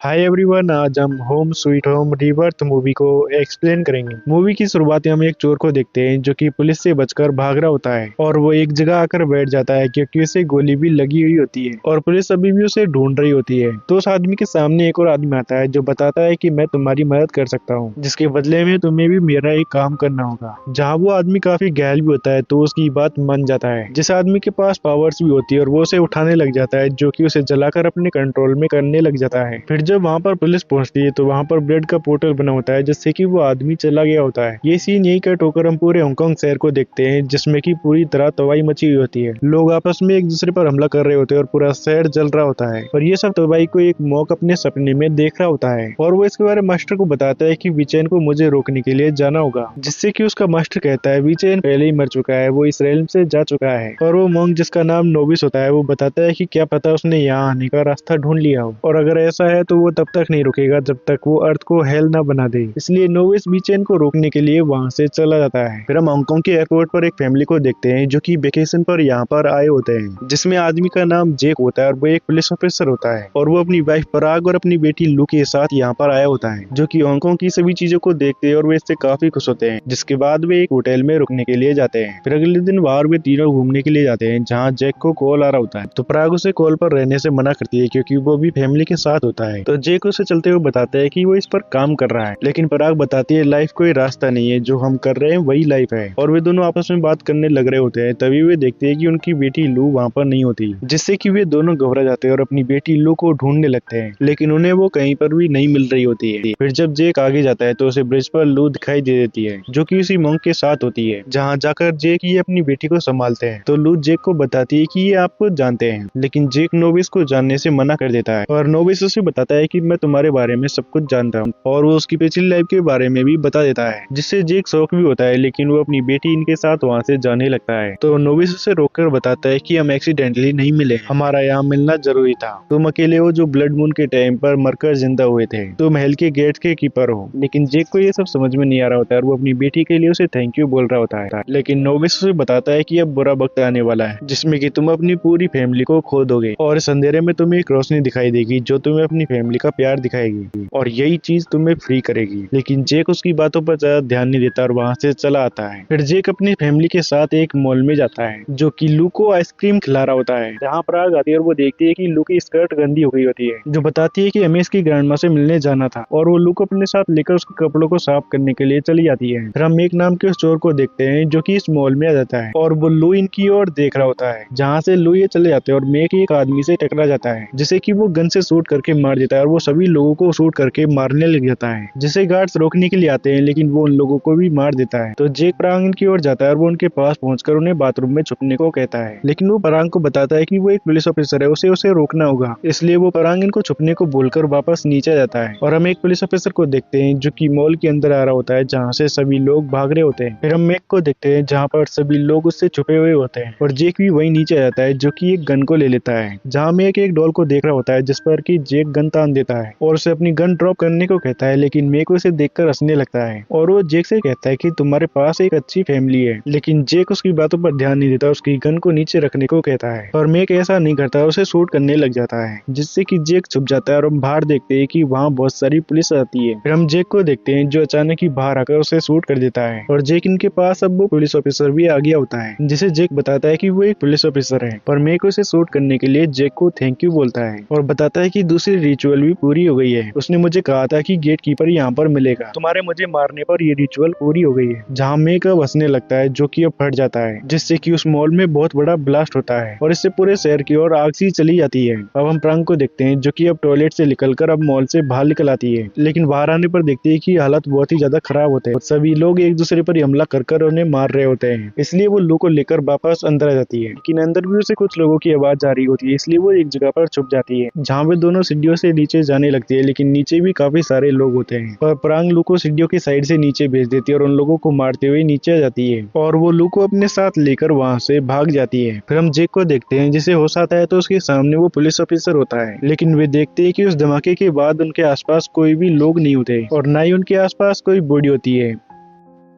Hi everyone, आज हम home sweet home rebirth movie को एक्सप्लेन करेंगे। मूवी की शुरुआत में हम एक चोर को देखते हैं जो कि पुलिस से बचकर भाग रहा होता है और वो एक जगह आकर बैठ जाता है क्योंकि उसे गोली भी लगी हुई होती है और पुलिस अभी भी उसे ढूंढ रही होती है। तो उस आदमी के सामने एक और आदमी आता है जो बताता है कि मैं तुम्हारी मदद कर सकता हूँ, जिसके बदले में तुम्हें भी मेरा एक काम करना होगा। जहाँ वो आदमी काफी घायल भी होता है तो उसकी बात मान जाता है। जिस आदमी के पास पावर्स भी होती है और वो उसे उठाने लग जाता है, जो कि उसे जलाकर अपने कंट्रोल में करने लग जाता है। फिर जब वहाँ पर पुलिस पहुंचती है तो वहाँ पर ब्लड का पोर्टल बना होता है जिससे कि वो आदमी चला गया होता है। ये सीन यही कट होकर हम पूरे हांगकांग शहर को देखते हैं जिसमें कि पूरी तरह तबाही मची हुई होती है। लोग आपस में एक दूसरे पर हमला कर रहे होते हैं और पूरा शहर जल रहा होता है। और ये सब तबाही को एक मॉक अपने सपने में देख रहा होता है और वो इसके बारे में मास्टर को बताता है कि विचैन को मुझे रोकने के लिए जाना होगा, जिससे कि उसका मास्टर कहता है विचैन पहले ही मर चुका है, वो इस रेलम से जा चुका है। और वो मॉन्क जिसका नाम नोबिस होता है वो बताता है कि क्या पता उसने यहाँ आने का रास्ता ढूंढ लिया हो, और अगर ऐसा है तो वो तब तक नहीं रुकेगा जब तक वो अर्थ को हेल ना बना दे। इसलिए नोविस बीचेन को रोकने के लिए वहाँ से चला जाता है। फिर हम हांगकांग के एयरपोर्ट पर एक फैमिली को देखते हैं जो कि वेकेशन पर यहाँ पर आए होते हैं, जिसमें आदमी का नाम जेक होता है और वो एक पुलिस ऑफिसर होता है और वो अपनी वाइफ पराग और अपनी बेटी लू के साथ यहाँ पर आया होता है, जो कि हांगकांग की सभी चीजों को देखते हैं और वे इससे काफी खुश होते हैं। जिसके बाद वे एक होटल में रुकने के लिए जाते हैं। फिर अगले दिन बाहर वे तीनों घूमने के लिए जाते हैं जहाँ जैक को कॉल आ रहा होता है। तो पराग उसे कॉल पर रहने से मना करती है क्योंकि वो भी फैमिली के साथ होता है। तो जेक उसे चलते हुए बताता है कि वो इस पर काम कर रहा है, लेकिन पराग बताती है लाइफ कोई रास्ता नहीं है, जो हम कर रहे हैं वही लाइफ है। और वे दोनों आपस में बात करने लग रहे होते हैं। तभी वे देखते हैं कि उनकी बेटी लू वहाँ पर नहीं होती, जिससे कि वे दोनों घबरा जाते हैं और अपनी बेटी लू को ढूंढने लगते हैं, लेकिन उन्हें वो कहीं पर भी नहीं मिल रही होती है। फिर जब जेक आगे जाता है तो उसे ब्रिज पर लू दिखाई दे देती है, जो कि उसी मॉन्क के साथ होती है। जहाँ जाकर जेक ये अपनी बेटी को संभालते हैं। तो लू जेक को बताती है कि ये आपको जानते हैं, लेकिन जेक नोबिस को जानने से मना कर देता है और नोबिस उसे बताता है कि मैं तुम्हारे बारे में सब कुछ जानता हूँ, और वो उसकी पिछली लाइफ के बारे में भी बता देता है, जिससे जेक शौक भी होता है, लेकिन वो अपनी बेटी इनके साथ वहाँ से जाने लगता है। तो नोबिस उसे रोककर बताता है कि हम एक्सीडेंटली नहीं मिले, हमारा यहाँ मिलना जरूरी था। तुम अकेले हो जो ब्लड मून के टाइम पर मरकर जिंदा हुए थे, तुम हेल के गेट के कीपर हो। लेकिन जेक को ये सब समझ में नहीं आ रहा होता है और वो अपनी बेटी के लिए उसे थैंक यू बोल रहा होता है, लेकिन नोबिस उसे बताता है कि अब बुरा वक्त आने वाला है जिसमें कि तुम अपनी पूरी फैमिली को खो दोगे, और इस अंधेरे में तुम्हें एक रोशनी दिखाई देगी जो तुम्हें अपनी फैमिली का प्यार दिखाएगी, और यही चीज तुम्हें फ्री करेगी। लेकिन जेक उसकी बातों पर ज्यादा ध्यान नहीं देता और वहाँ से चला आता है। फिर जेक अपनी फैमिली के साथ एक मॉल में जाता है जो कि लू को आइसक्रीम खिला रहा होता है। जहाँ पराग आती है और वो देखती है कि लू की स्कर्ट गंदी हो गई होती है, जो बताती है कि हमें इसकी ग्रैंडमा से मिलने जाना था, और वो लू को अपने साथ लेकर उसके कपड़ों को साफ करने के लिए चली जाती है। फिर हम एक नाम के उस चोर को देखते हैं जो कि इस मॉल में आ जाता है और वो लू इनकी ओर देख रहा होता है, जहाँ से लू ये चले जाते हैं और मेक एक आदमी से टकरा जाता है, जिसे कि वो गन से शूट करके मार देता है और वो सभी लोगों को शूट करके मारने लग जाता है, जिसे गार्ड्स रोकने के लिए आते हैं, लेकिन वो उन लोगों को भी मार देता है। तो जेक पराग की ओर जाता है और वो उनके पास पहुंचकर उन्हें बाथरूम में छुपने को कहता है, लेकिन वो पराग को बताता है कि वो एक पुलिस ऑफिसर है, उसे रोकना होगा। इसलिए वो पराग को छुपने को बोलकर वापस नीचे आ जाता है और हम एक पुलिस ऑफिसर को देखते हैं जो कि मॉल के अंदर आ रहा होता है, जहाँ से सभी लोग भाग रहे होते हैं। फिर हम मेक को देखते हैं जहाँ पर सभी लोग उससे छुपे हुए होते हैं और जेक भी वही नीचे आ जाता है, जो कि एक गन को ले लेता है। जहाँ मेक एक डॉल को देख रहा होता है जिस पर कि जेक गन तान देता है और उसे अपनी गन ड्रॉप करने को कहता है, लेकिन मेक उसे देखकर हंसने लगता है और वो जेक से कहता है कि तुम्हारे पास एक अच्छी फैमिली है। लेकिन जेक उसकी बातों पर ध्यान नहीं देता, उसकी गन को नीचे रखने को कहता है और मेक ऐसा नहीं करता, उसे शूट करने लग जाता है, जिससे कि जेक छुप जाता है और हम बाहर देखते हैं कि वहाँ बहुत सारी पुलिस आती है। फिर हम जेक को देखते हैं जो अचानक ही बाहर आकर उसे शूट कर देता है और जेक इनके पास अब वो पुलिस ऑफिसर भी आ गया होता है, जिसे जेक बताता है कि वो एक पुलिस ऑफिसर है। और मेक उसे शूट करने के लिए जेक को थैंक यू बोलता है और बताता है कि दूसरी रिचुअल भी पूरी हो गई है। उसने मुझे कहा था कि गेट कीपर यहाँ पर मिलेगा, तुम्हारे मुझे मारने पर ये रिचुअल पूरी हो गई है। जहाँ मेक अब हंसने लगता है जो कि अब फट जाता है, जिससे कि उस मॉल में बहुत बड़ा ब्लास्ट होता है और इससे पूरे शहर की ओर आग सी चली जाती है। अब हम प्रांग को देखते हैं जो कि अब टॉयलेट से निकलकर अब मॉल से बाहर निकल आती है, लेकिन बाहर आने पर देखते हैं कि हालत बहुत ही ज्यादा खराब होते हैं। सभी लोग एक दूसरे पर हमला कर उन्हें मार रहे होते हैं, इसलिए वो लू को लेकर वापस अंदर आ जाती है, लेकिन अंदर भी उसे कुछ लोगों की आवाज आ रही होती है, इसलिए वो एक जगह पर छुप जाती है जहाँ वे दोनों सीढ़ियों से नीचे जाने लगती है, लेकिन नीचे भी काफी सारे लोग होते हैं। और प्रांग लू को सीढ़ियों की साइड से नीचे भेज देती है और उन लोगों को मारते हुए नीचे आ जाती है और वो लू को अपने साथ लेकर वहाँ से भाग जाती है। फिर हम जेक को देखते हैं जिसे होश आता है तो उसके सामने वो पुलिस ऑफिसर होता है, लेकिन वे देखते हैं कि उस धमाके के बाद उनके आसपास कोई भी लोग नहीं होते और ना ही उनके आसपास कोई बॉडी होती है।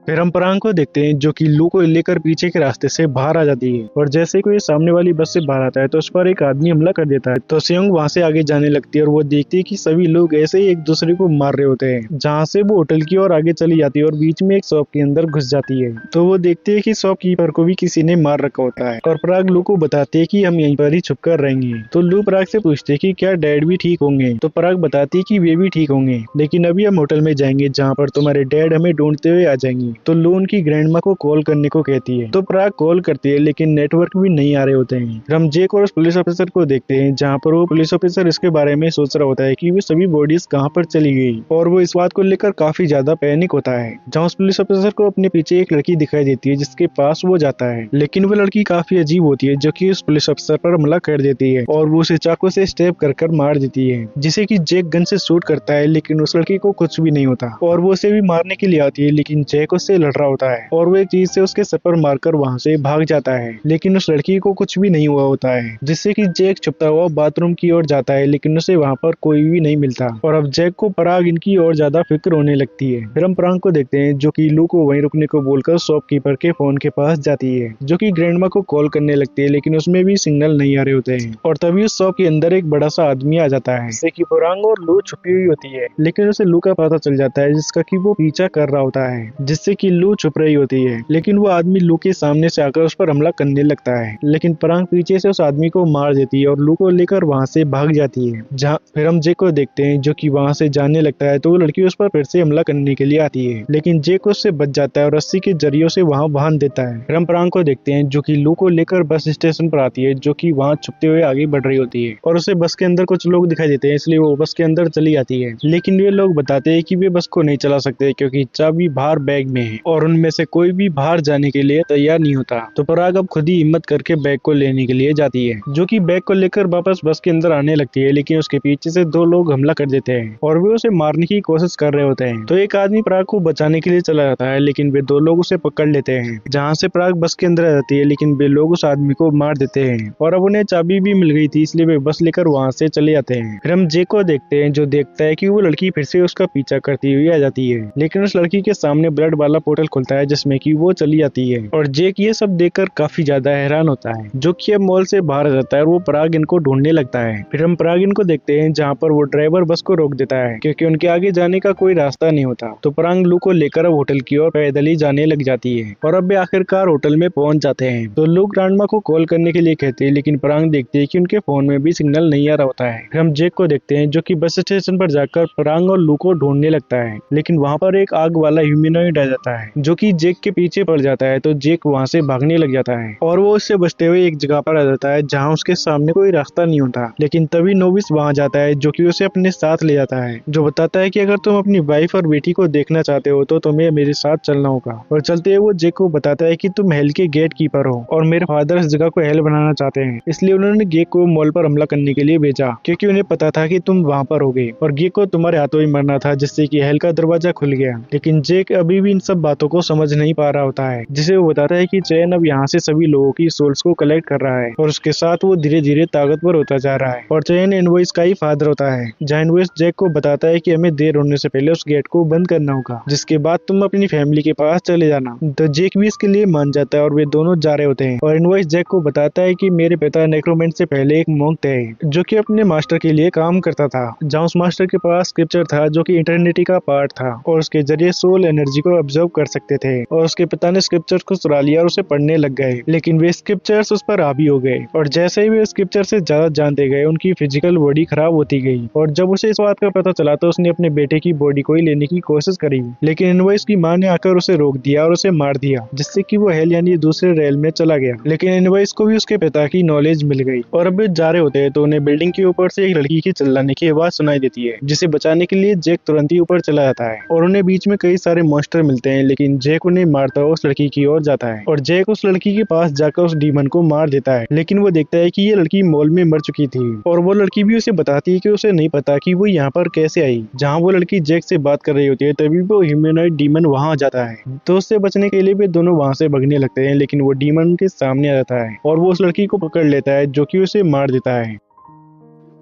फिर हम पराग को देखते हैं जो कि लू को लेकर पीछे के रास्ते से बाहर आ जाती है और जैसे कोई सामने वाली बस से बाहर आता है तो उस पर एक आदमी हमला कर देता है। तो सेयोंग वहां से आगे जाने लगती है और वो देखती है कि सभी लोग ऐसे ही एक दूसरे को मार रहे होते हैं। जहाँ से वो होटल की ओर आगे चली जाती है और बीच में एक शॉप के अंदर घुस जाती है। तो वो देखती है कि शॉपकीपर को भी किसी ने मार रखा होता है और पराग लू को बताती है कि हम यहीं पर ही छुप कर रहेंगे। तो लू पराग से पूछते है कि क्या डैड भी ठीक होंगे। तो पराग बताती है कि वे भी ठीक होंगे, लेकिन अभी हम होटल में जाएंगे जहाँ पर तुम्हारे डैड हमें ढूंढते हुए आ जाएंगे। तो लू उनकी ग्रैंडमा को कॉल करने को कहती है। तो पराग कॉल करती है लेकिन नेटवर्क भी नहीं आ रहे होते हैं। हम जेक और उस पुलिस ऑफिसर को देखते हैं जहाँ पर वो पुलिस ऑफिसर इसके बारे में सोच रहा होता है कि वे सभी बॉडीज कहाँ पर चली गई और वो इस बात को लेकर काफी ज्यादा पैनिक होता है। जहाँ उस पुलिस ऑफिसर को अपने पीछे एक लड़की दिखाई देती है जिसके पास वो जाता है, लेकिन वो लड़की काफी अजीब होती है जो कि उस पुलिस ऑफिसर पर हमला कर देती है और वो उसे चाकू से स्टेप कर मार देती है, जिसे कि जेक गन से शूट करता है लेकिन उस लड़की को कुछ भी नहीं होता और वो उसे भी मारने के लिए आती है, लेकिन जेक उससे लड़ रहा होता है और वो एक चीज से उसके सर पर मारकर वहाँ से भाग जाता है, लेकिन उस लड़की को कुछ भी नहीं हुआ होता है, जिससे कि जेक छुपता हुआ बाथरूम की ओर जाता है लेकिन उसे वहाँ पर कोई भी नहीं मिलता और अब जेक को पराग इनकी और ज्यादा फिक्र होने लगती है। फिर हम पराग को देखते हैं जो कि लू को वहीं रुकने को बोलकर शॉपकीपर के फोन के पास जाती है, जो कि ग्रैंडमा को कॉल करने लगती है लेकिन उसमें भी सिग्नल नहीं आ रहे होते हैं और तभी उस शॉप के अंदर एक बड़ा सा आदमी आ जाता है जिससे कि पराग और लू छुपी हुई होती है, लेकिन उसे लू का पता चल जाता है जिसका कि वो पीछा कर रहा होता है, जिससे कि लू छुप रही होती है, लेकिन वो आदमी लू के सामने से आकर उस पर हमला करने लगता है, लेकिन पराग पीछे से उस आदमी को मार देती है और लू को लेकर वहाँ से भाग जाती है। जहाँ फिर हम जेक को देखते हैं जो कि वहाँ से जाने लगता है तो वो लड़की उस पर फिर से हमला करने के लिए आती है, लेकिन जेक उससे बच जाता है और रस्सी के जरिए से वहाँ बांध देता है। फिर हम पराग को देखते हैं जो कि लू को लेकर बस स्टेशन पर आती है, जो कि वहाँ छुपते हुए आगे बढ़ रही होती है और उसे बस के अंदर कुछ लोग दिखाई देते हैं, इसलिए वो बस के अंदर चली जाती है, लेकिन वे लोग बताते हैं कि वे बस को नहीं चला सकते क्योंकि चाबी बाहर बैग में है और उनमें से कोई भी बाहर जाने के लिए तैयार नहीं होता। तो पराग अब खुद ही हिम्मत करके बैग को लेने के लिए जाती है, जो कि बैग को लेकर वापस बस के अंदर आने लगती है, लेकिन उसके पीछे से दो लोग हमला कर देते हैं और वे उसे मारने की कोशिश कर रहे होते हैं। तो एक आदमी पराग को बचाने के लिए चला जाता है, लेकिन वे दो लोग उसे पकड़ लेते हैं, जहाँ से पराग बस के अंदर आ जाती है, लेकिन वे लोग उस आदमी को मार देते हैं और अब उन्हें चाबी भी मिल गई थी, इसलिए वे बस लेकर वहाँ से चले जाते हैं। फिर हम जेक को देखते हैं जो देखता है कि वो लड़की फिर से उसका पीछा करती हुई आ जाती है, लेकिन उस लड़की के सामने ब्लड वाला पोर्टल खुलता है जिसमें कि वो चली जाती है और जेक ये सब देखकर काफी ज्यादा हैरान होता है, जो कि अब मॉल से बाहर आ जाता है और वो पराग इनको ढूंढने लगता है। फिर हम पराग इनको देखते हैं जहाँ पर वो ड्राइवर बस को रोक देता है क्योंकि उनके आगे जाने का कोई रास्ता नहीं होता। तो पराग लू को लेकर अब होटल की ओर पैदल ही जाने लग जाती है और अब वे आखिरकार होटल में पहुंच जाते हैं। तो लू ग्रैंडमा को कॉल करने के लिए कहते हैं, लेकिन पराग देखते हैं कि उनके फोन में भी सिग्नल नहीं आ रहा होता है। फिर हम जेक को देखते हैं जो कि बस स्टेशन पर जाकर पराग और लू को ढूंढने लगता है, लेकिन वहाँ पर एक आग वाला ह्यूमनॉइड आ जाता है जो कि जेक के पीछे पड़ जाता है। तो जेक वहाँ से भागने लग जाता है और वो उससे बचते हुए एक जगह पर आ जाता है जहाँ उसके सामने कोई रास्ता नहीं होता, लेकिन तभी नोविस वहाँ जाता है जो कि उसे अपने साथ ले जाता है, जो बताता है कि अगर तुम अपनी वाइफ और बेटी को देखना चाहते हो तो तुम्हें मेरे साथ चलना होगा। और चलते हुए वो जेक को बताता है कि तुम हेल के गेट कीपर हो और मेरे फादर इस जगह को हेल बनाना चाहते हैं, इसलिए उन्होंने गेक को मॉल पर हमला करने के लिए भेजा क्योंकि उन्हें पता था कि तुम वहाँ पर होगे और गेक को तुम्हारे हाथों ही मरना था, जिससे कि हेल का दरवाजा खुल गया। लेकिन जेक अभी भी इन सब बातों को समझ नहीं पा रहा होता है, जिसे वो बताता है कि चैन अब यहाँ से सभी लोगों की सोल्स को कलेक्ट कर रहा है और उसके साथ वो धीरे धीरे ताकतवर होता जा रहा है और चैन इनवॉइस का ही फादर होता है। जहाँ इनवॉइस जेक को बताता है कि हमें देर होने से पहले उस गेट को बंद करना होगा, जिसके बाद तुम अपनी फैमिली के पास चले जाना। तो जेक भी इसके लिए मान जाता है और वे दोनों जा रहे होते हैं और इनवॉइस जेक को बताता है कि मेरे पिता नेक्रोमेंट से पहले एक मॉन्क थे जो कि अपने मास्टर के लिए काम करता था, जहाँ उस मास्टर के पास स्क्रिप्चर था जो कि इटर्निटी का पार्ट था और उसके जरिए सोल एनर्जी को ऑब्जर्व कर सकते थे और उसके पिता ने स्क्रिप्चर को चुरा लिया और उसे पढ़ने लग गए, लेकिन वे स्क्रिप्चर्स उस पर हावी हो गए और जैसे ही वे स्क्रिप्चर से ज्यादा जानते गए उनकी फिजिकल बॉडी खराब होती गई और जब उसे इस बात का पता चला तो उसने अपने बेटे की बॉडी को ही लेने की कोशिश करी, लेकिन इनवॉइस की मां ने आकर उसे रोक दिया और उसे मार दिया, जिससे कि वो हेल यानी दूसरे रेल में चला गया। लेकिन इनवॉइस को भी उसके पिता की नॉलेज मिल गई और अब वे जा रहे होते हैं तो उन्हें बिल्डिंग के ऊपर से एक लड़की की चिल्लाने की आवाज सुनाई देती है, जिसे बचाने के लिए जेक तुरंत ही ऊपर चला जाता है और उन्हें बीच में कई सारे मॉन्स्टर मिलते हैं, लेकिन जेक उन्हें मारता हुआ उस लड़की की ओर जाता है और जेक उस लड़की के पास जाकर उस डीमन को मार देता है, लेकिन वो देखता है कि ये लड़की मॉल में मर चुकी थी और वो लड़की भी उसे बताती है कि उसे नहीं पता कि वो यहाँ पर कैसे आई। जहाँ वो लड़की जेक से बात कर रही होती है तभी वो ह्यूमनॉइड डीमन वहाँ आ जाता है, तो उससे बचने के लिए वे दोनों वहाँ से भागने लगते हैं, लेकिन वो डीमन के सामने आ जाता है और वो उस लड़की को पकड़ लेता है जो कि उसे मार देता है।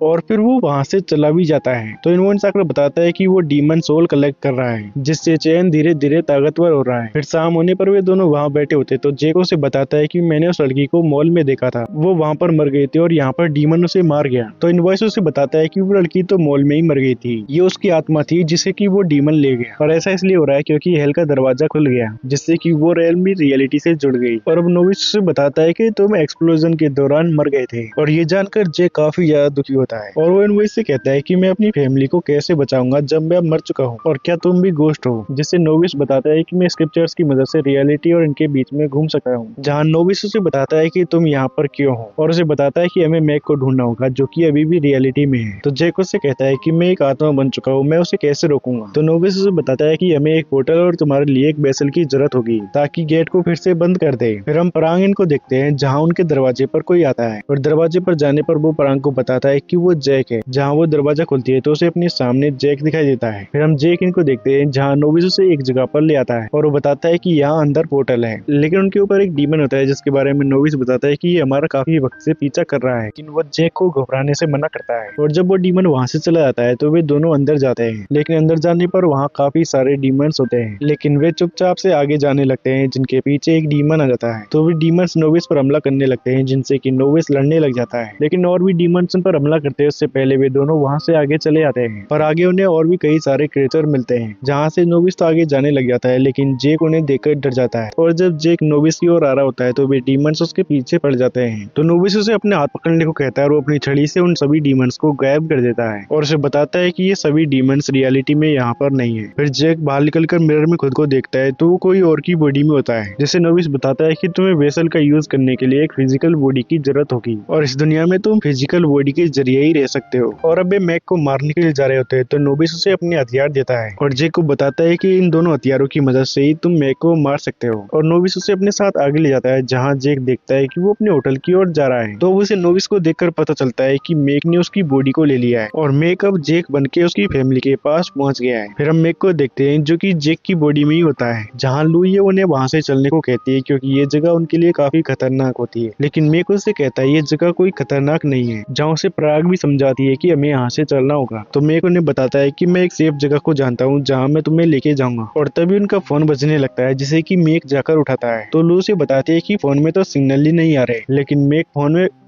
और फिर वो वहाँ से चला भी जाता है। तो इन्वोंस आकर बताता है कि वो डीमन सोल कलेक्ट कर रहा है, जिससे चैन धीरे धीरे ताकतवर हो रहा है। फिर शाम होने पर वे दोनों वहाँ बैठे होते तो जेक उसे बताता है कि मैंने उस लड़की को मॉल में देखा था, वो वहाँ पर मर गई थी और यहाँ पर डीमन उसे मार गया। तो इनवॉइस उसे बताता है कि वो लड़की तो मॉल में ही मर गई थी, ये उसकी आत्मा थी जिसे कि वो डीमन ले गया। और ऐसा इसलिए हो रहा है क्योंकि हेल का दरवाजा खुल गया, जिससे कि वो रियलिटी से जुड़ गई। और अब नोविस उसे बताता है कि तुम एक्सप्लोजन के दौरान मर गए थे। और ये जानकर जेक काफी ज्यादा दुखी होता है और वो इनवॉइस से कहता है कि मैं अपनी फैमिली को कैसे बचाऊंगा जब मैं अब मर चुका हूँ, और क्या तुम भी गोस्ट हो। जिससे नोविस बताता है कि मैं स्क्रिप्चर्स की मदद से रियलिटी और इनके बीच में घूम सकता हूँ। जहाँ नोविस उसे बताता है कि तुम यहाँ पर क्यों हो, और उसे बताता है कि हमें मैक को ढूंढना होगा जो कि अभी भी रियलिटी में है। तो जेक उससे कहता है कि मैं एक आत्मा बन चुका हूँ, मैं उसे कैसे रोकूंगा। तो नोविस उसे बताता है कि हमें एक पोर्टल और तुम्हारे लिए एक वेसल की जरूरत होगी ताकि गेट को फिर से बंद कर दे। फिर हम परांग को देखते हैं जहाँ उनके दरवाजे पर कोई आता है, और दरवाजे पर जाने पर वो परांग को बताता है कि वो जैक है। जहाँ वो दरवाजा खुलती है तो उसे अपने सामने जैक दिखाई देता है। फिर हम जेक इनको देखते हैं जहाँ नोविस उसे एक जगह पर ले आता है और वो बताता है कि यहाँ अंदर पोर्टल है, लेकिन उनके ऊपर एक डीमन होता है जिसके बारे में नोविस बताता है कि ये हमारा काफी वक्त से पीछा कर रहा है, लेकिन वो जेक को घबराने से मना करता है। और जब वो डीमन वहाँ से चला जाता है तो वे दोनों अंदर जाते हैं, लेकिन अंदर जाने पर वहाँ काफी सारे डीमंस होते हैं, लेकिन वे चुपचाप से आगे जाने लगते हैं, जिनके पीछे एक डीमन आ जाता है। तो वे डीमंस नोविस पर हमला करने लगते हैं, जिनसे कि नोविस लड़ने लग जाता है। लेकिन और भी डीमंस उन पर हमला करते हैं उससे पहले वे दोनों वहाँ से आगे चले आते हैं, पर आगे उन्हें और भी कई सारे क्रिएचर मिलते हैं, जहाँ से नोविस तो आगे जाने लग जाता है, लेकिन जेक उन्हें देखकर डर जाता है। और जब जेक नोविस की ओर आ रहा होता है तो वे डीमंस उसके पीछे पड़ जाते हैं। तो नोविस उसे अपने हाथ पकड़ने को कहता है और वो अपनी छड़ी से उन सभी डीमंस को गायब कर देता है और उसे बताता है कि ये सभी डीमंस रियलिटी में यहाँ पर नहीं है। फिर जेक बाहर निकलकर मिरर में खुद को देखता है तो वो कोई और की बॉडी में होता है, जिससे नोविस बताता है कि तुम्हें वेसल का यूज करने के लिए एक फिजिकल बॉडी की जरूरत होगी, और इस दुनिया में तुम फिजिकल बॉडी के जरिए ही रह सकते हो। और अब वे मैक को मारने के लिए जा रहे होते हैं तो नोविस उसे अपने हथियार देता है और जेक को बताता है कि इन दोनों हथियारों की मदद से ही तुम मैक को मार सकते हो। और नोविस उसे अपने साथ आगे ले जाता है जहाँ जेक देखता है कि वो अपने होटल की ओर जा रहा है। तो उसे नोविस को देखकर पता चलता है कि मैक ने उसकी बॉडी को ले लिया है और मैक अब जेक बन के उसकी फैमिली के पास पहुंच गया है। फिर हम मैक को देखते हैं जो कि जेक की बॉडी में ही होता है, जहाँ लुई उन्हें वहाँ से चलने को कहती है क्योंकि ये जगह उनके लिए काफी खतरनाक होती है। लेकिन मैक उससे कहता है ये जगह कोई खतरनाक नहीं है, जहाँ उसे पराग भी समझाती है कि हमें यहाँ से चलना होगा। तो मैक उन्हें बताता है कि मैं एक सेफ जगह को जानता हूँ जहाँ मैं तुम्हें लेके जाऊंगा। और तभी उनका फोन बजने लगता है जिसे कि मैक जाकर उठाता है। तो लू से बताती है कि फोन में तो सिग्नल ही नहीं आ रहे,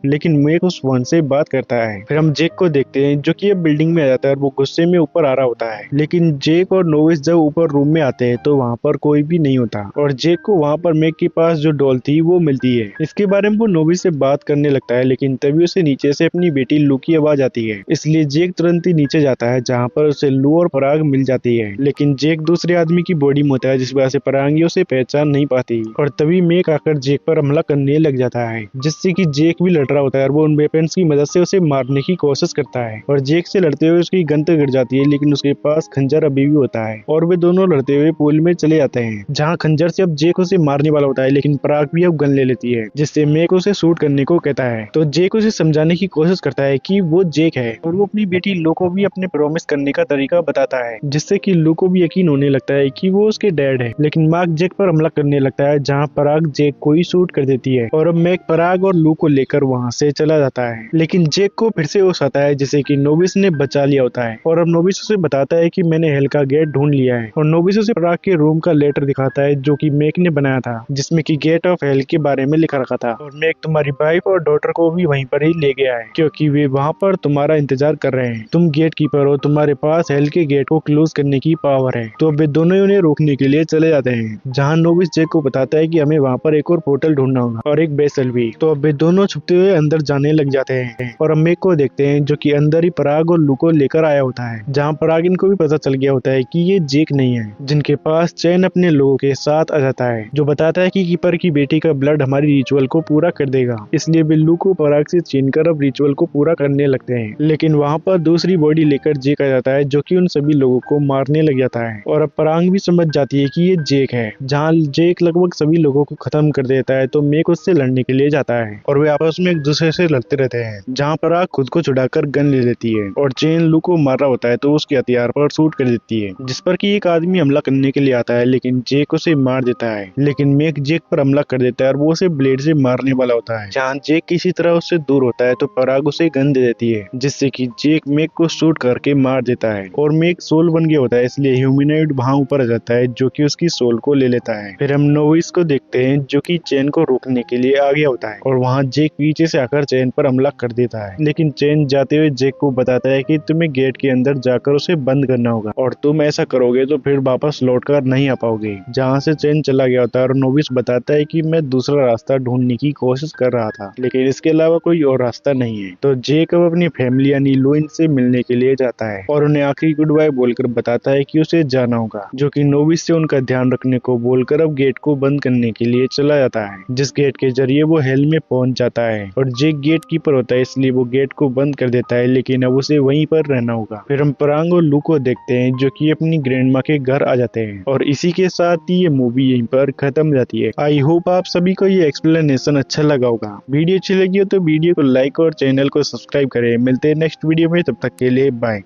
लेकिन मैक उस फोन से बात करता है। फिर हम जेक को देखते हैं जो कि अब बिल्डिंग में आ जाता है और वो गुस्से में ऊपर आ रहा होता है। लेकिन जेक और नोविस जब ऊपर रूम में आते हैं तो वहाँ पर कोई भी नहीं होता और जेक को वहाँ पर मैक के पास जो डॉल थी वो मिलती है। इसके बारे में वो नोविस से बात करने लगता है, लेकिन तभी उसे नीचे से अपनी बेटी लू की आवाज आती है, इसलिए जेक तुरंत ही नीचे जाता है जहाँ पर उसे लू और पराग मिल जाती है। लेकिन जेक दूसरे आदमी की बॉडी में होता है जिस वजह से पराग उसे पहचान नहीं पाती। और तभी मैक आकर जेक पर हमला करने लग जाता है, जिससे कि जेक भी लड़ रहा होता है और वो उन वेपन्स की मदद से उसे मारने की कोशिश करता है। और जेक से लड़ते हुए उसकी गन तो गिर जाती है, लेकिन उसके पास खंजर अभी भी होता है और वे दोनों लड़ते हुए पूल में चले जाते हैं, जहाँ खंजर से अब जेक उसे मारने वाला होता है, लेकिन पराग भी अब गन ले लेती है, जिससे मैक उसे शूट करने को कहता है। तो जेक उसे समझाने की कोशिश करता है कि वो जेक है और वो अपनी बेटी लो को भी अपने प्रॉमिस करने का तरीका बताता है, जिससे कि लो को भी यकीन होने लगता है कि वो उसके डैड है। लेकिन मार्क जेक पर हमला करने लगता है जहाँ पराग जेक को ही शूट कर देती है और अब मैक पराग और लू को लेकर वहाँ से चला जाता है। लेकिन जेक को फिर से होश आता है जिसे कि नोविस ने बचा लिया होता है और अब नोविस उसे बताता है कि मैंने हेल का गेट ढूंढ लिया है। और नोविस उसे पराग के रूम का लेटर दिखाता है जो कि मैक ने बनाया था, जिसमें कि गेट ऑफ हेल के बारे में लिखा रखा था। और मैक तुम्हारी वाइफ और डॉटर को भी वहीं पर ही ले गया है क्योंकि वे वहाँ पर तुम्हारा इंतजार कर रहे हैं। तुम गेट कीपर हो, तुम्हारे पास हेल के गेट को क्लोज करने की पावर है। तो वे दोनों उन्हें रोकने के लिए चले जाते हैं, जहाँ नोविस जेक को बताता है कि हमें वहाँ पर एक और पोर्टल ढूंढना होगा और एक बेसल भी। तो अब वे दोनों छुपते हुए अंदर जाने लग जाते हैं और अब मैक को देखते हैं जो कि अंदर ही पराग और लू को लेकर आया होता है, जहाँ पराग इनको भी पता चल गया होता है कि ये जेक नहीं है, जिनके पास चैन अपने लोगों के साथ आ जाता है, जो बताता है कि कीपर की बेटी का ब्लड हमारी रिचुअल को पूरा कर देगा। इसलिए वे लू को पराग से छीनकर अब रिचुअल को पूरा करने लगते हैं। लेकिन वहाँ पर दूसरी बॉडी लेकर जेक आ जाता है जो कि उन सभी लोगों को मारने लग जाता है और अब पराग भी समझ जाती है कि ये जेक है। जहाँ जेक लगभग सभी लोगों को खत्म कर देता है तो मैक उससे लड़ने के लिए जाता है और वे आपस में एक दूसरे से लड़ते रहते हैं, जहाँ पराग खुद को छुड़ाकर गन ले लेती है और चेन लू को मार रहा होता है तो उसके हथियार पर शूट कर देती है, जिस पर कि एक आदमी हमला करने के लिए आता है, लेकिन जेक उसे मार देता है। लेकिन मैक जेक पर हमला कर देता है और वो उसे ब्लेड से मारने वाला होता है। जहाँ जेक किसी तरह उससे दूर होता है तो पराग उसे गन दे देती है, जिससे कि जेक मेक को शूट करके मार देता है और मेक सोल बन गया होता है, इसलिए ह्यूमनॉइड वहां ऊपर आ जाता है जो कि उसकी सोल को ले लेता है। फिर हम नोविस को देखते हैं जो कि चेन को रोकने के लिए आ गया होता है और वहां जेक पीछे से आकर चेन पर हमला कर देता है, लेकिन चेन जाते हुए जेक को बताता है कि तुम्हें गेट के अंदर जाकर उसे बंद करना होगा और तुम ऐसा करोगे तो फिर वापस लौट कर नहीं आ पाओगे। जहाँ से चेन चला गया होता है और नोविस बताता है कि मैं दूसरा रास्ता ढूंढने की कोशिश कर रहा था, लेकिन इसके अलावा कोई और रास्ता नहीं है। तो जेक अब अपनी फैमिली यानी लुइन से मिलने के लिए जाता है और उन्हें आखिरी गुड बाय बोलकर बताता है कि उसे जाना होगा, जो कि नोविस से उनका ध्यान रखने को बोलकर अब गेट को बंद करने के लिए चला जाता है, जिस गेट के जरिए वो हेल में पहुंच जाता है और जेक गेट कीपर होता है, इसलिए वो गेट को बंद कर देता है, लेकिन अब उसे वहीं पर रहना होगा। फिर हम परांग और लू को देखते हैं जो कि अपनी ग्रैंड माँ के घर आ जाते हैं और इसी के साथ ही ये मूवी यहीं पर खत्म हो जाती है। आई होप आप सभी को ये एक्सप्लेनेशन अच्छा लगा होगा। वीडियो अच्छी लगी हो तो वीडियो को लाइक और चैनल को सब्सक्राइब करें। मिलते हैं नेक्स्ट वीडियो में, तब तक के लिए बाय।